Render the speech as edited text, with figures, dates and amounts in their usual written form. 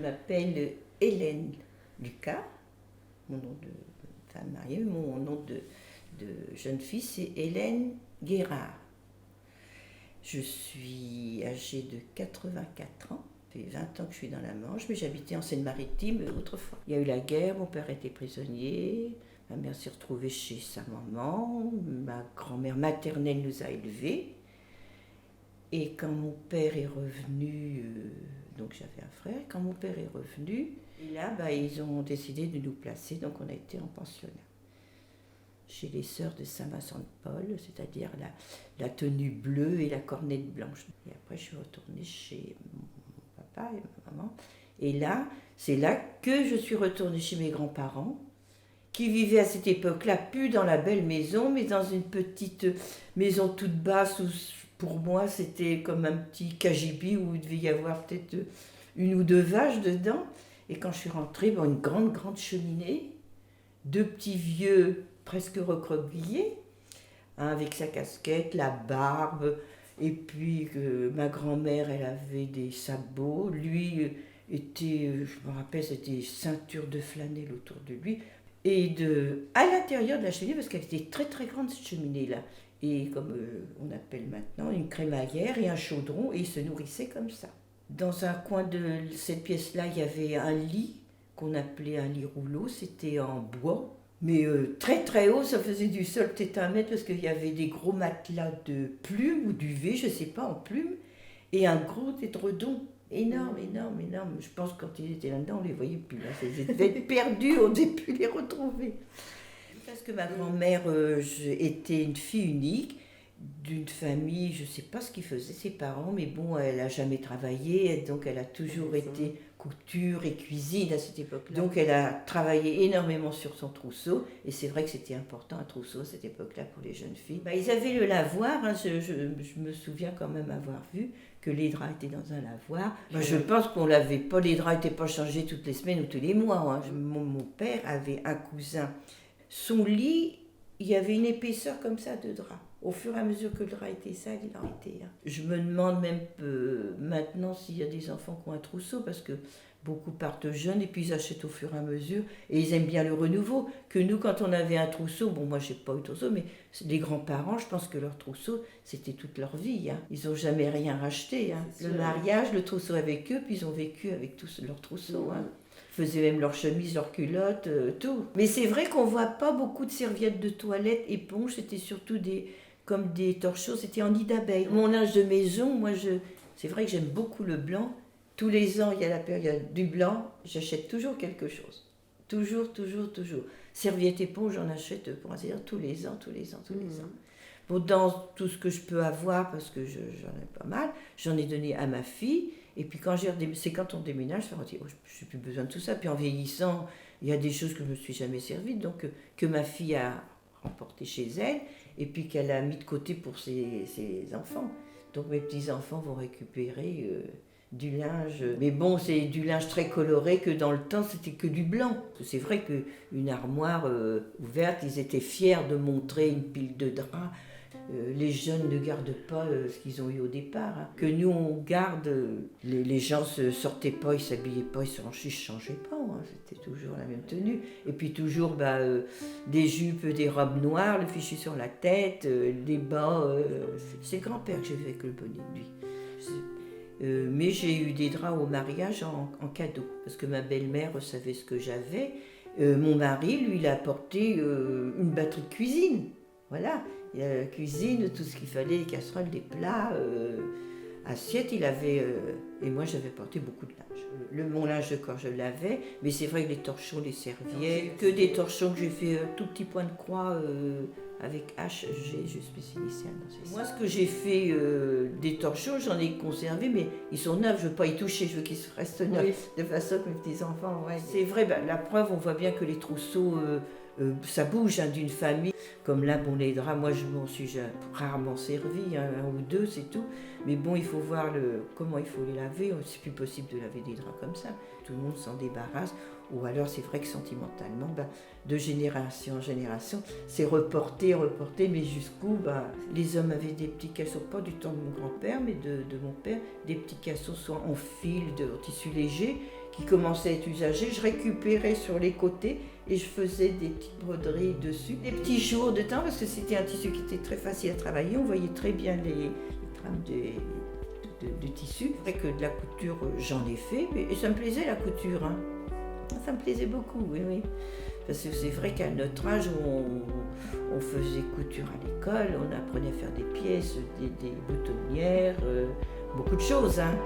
m'appelle Hélène Lucas, mon nom de femme mariée, mon nom de jeune fille c'est Hélène Guérard. Je suis âgée de 84 ans, ça fait 20 ans que je suis dans la Manche, mais j'habitais en Seine-Maritime autrefois. Il y a eu la guerre, mon père était prisonnier, ma mère s'est retrouvée chez sa maman, ma grand-mère maternelle nous a élevés. Et quand mon père est revenu, donc j'avais un frère, quand mon père est revenu, et là ils ont décidé de nous placer, donc on a été en pensionnat chez les sœurs de Saint-Vincent-de-Paul, c'est-à-dire la tenue bleue et la cornette blanche. Et après je suis retournée chez mon papa et ma maman. Et là, c'est là que je suis retournée chez mes grands-parents, qui vivaient à cette époque-là, plus dans la belle maison, mais dans une petite maison toute basse où pour moi, c'était comme un petit cagibi où il devait y avoir peut-être une ou deux vaches dedans. Et quand je suis rentrée, une grande cheminée, deux petits vieux presque recroquevillés, avec sa casquette, la barbe, et puis ma grand-mère, elle avait des sabots. Lui était, je me rappelle, c'était ceinture de flanelle autour de lui. Et à l'intérieur de la cheminée, parce qu'elle était très très grande cette cheminée-là, et comme on appelle maintenant, une crémaillère et un chaudron, et ils se nourrissaient comme ça. Dans un coin de cette pièce-là, il y avait un lit qu'on appelait un lit rouleau, c'était en bois, mais très très haut, ça faisait du sol peut-être 1 mètre, parce qu'il y avait des gros matelas de plumes ou duvet, je ne sais pas, en plumes, et un gros édredon, énorme. Je pense que quand ils étaient là-dedans, on ne les voyait plus, là. Ils devaient être perdus, on ne devait plus les retrouver. Parce que ma grand-mère était une fille unique, d'une famille, je ne sais pas ce qu'ils faisaient ses parents, mais bon, elle n'a jamais travaillé, donc elle a toujours été couture et cuisine à cette époque-là. Donc elle a travaillé énormément sur son trousseau, et c'est vrai que c'était important un trousseau à cette époque-là pour les jeunes filles. Ils avaient le lavoir, je me souviens quand même avoir vu que les draps étaient dans un lavoir. Je pense qu'on lavait pas, les draps n'étaient pas changés toutes les semaines ou tous les mois. Mon père avait un cousin. Son lit, il y avait une épaisseur comme ça de drap. Au fur et à mesure que le drap était sale, il en était. Je me demande même maintenant s'il y a des enfants qui ont un trousseau, parce que beaucoup partent jeunes et puis ils achètent au fur et à mesure, et ils aiment bien le renouveau. Que nous, quand on avait un trousseau, moi j'ai pas eu de trousseau, mais les grands-parents, je pense que leur trousseau, c'était toute leur vie. Ils n'ont jamais rien racheté. Le mariage, le trousseau avec eux, puis ils ont vécu avec tous leurs trousseaux. Faisaient même leurs chemises, leurs culottes, tout. Mais c'est vrai qu'on voit pas beaucoup de serviettes de toilette, éponges, c'était surtout comme des torchons, c'était en nid d'abeilles. Mon linge de maison, c'est vrai que j'aime beaucoup le blanc. Tous les ans, il y a la période du blanc, j'achète toujours quelque chose. Toujours. Serviette éponge, j'en achète, pour ainsi dire, tous les ans. Bon, dans tout ce que je peux avoir, parce que j'en ai pas mal, j'en ai donné à ma fille. Et puis c'est quand on déménage, je me dis, je n'ai plus besoin de tout ça. Puis en vieillissant, il y a des choses que je ne me suis jamais servie, donc que ma fille a remporté chez elle, et puis qu'elle a mis de côté pour ses enfants. Donc mes petits-enfants vont récupérer du linge. Mais bon, c'est du linge très coloré, que dans le temps, c'était que du blanc. C'est vrai qu'une armoire ouverte, ils étaient fiers de montrer une pile de draps. Les jeunes ne gardent pas ce qu'ils ont eu au départ. Que nous, on garde, les gens ne sortaient pas, ils ne s'habillaient pas, ils ne changeaient pas. C'était toujours la même tenue. Et puis toujours des jupes, des robes noires, le fichu sur la tête, les bas. C'est le grand-père que j'ai fait avec le bonnet de lui. Mais j'ai eu des draps au mariage en cadeau, parce que ma belle-mère savait ce que j'avais. Mon mari, lui, il a apporté une batterie de cuisine. Voilà. Il y a la cuisine, tout ce qu'il fallait, les casseroles, des plats, assiettes, il avait... et moi, j'avais porté beaucoup de linge. Mon linge de corps, je l'avais, mais c'est vrai que les torchons, les serviettes, que des torchons que j'ai fait un tout petit point de croix avec H, G, je spécialiste dans Moi, ce que j'ai fait des torchons, j'en ai conservé, mais ils sont neufs, je ne veux pas y toucher, je veux qu'ils restent neufs, de façon que mes petits-enfants... Ouais. C'est vrai, la preuve, on voit bien que les trousseaux... ça bouge d'une famille. Comme là, les draps, moi je m'en suis rarement servi, un ou deux, c'est tout. Mais bon, il faut voir comment il faut les laver. C'est plus possible de laver des draps comme ça. Tout le monde s'en débarrasse. Ou alors, c'est vrai que sentimentalement, de génération en génération, c'est reporté, mais jusqu'où les hommes avaient des petits cassons, pas du temps de mon grand-père, mais de mon père, des petits cassons soit en fil, de tissu léger, qui commençait à être usagé, je récupérais sur les côtés et je faisais des petites broderies dessus. Des petits jours de temps parce que c'était un tissu qui était très facile à travailler, on voyait très bien les trames de tissu. C'est vrai que de la couture, j'en ai fait et ça me plaisait la couture. Hein. Ça me plaisait beaucoup, oui, oui. Parce que c'est vrai qu'à notre âge, on faisait couture à l'école, on apprenait à faire des pièces, des boutonnières, beaucoup de choses. Hein.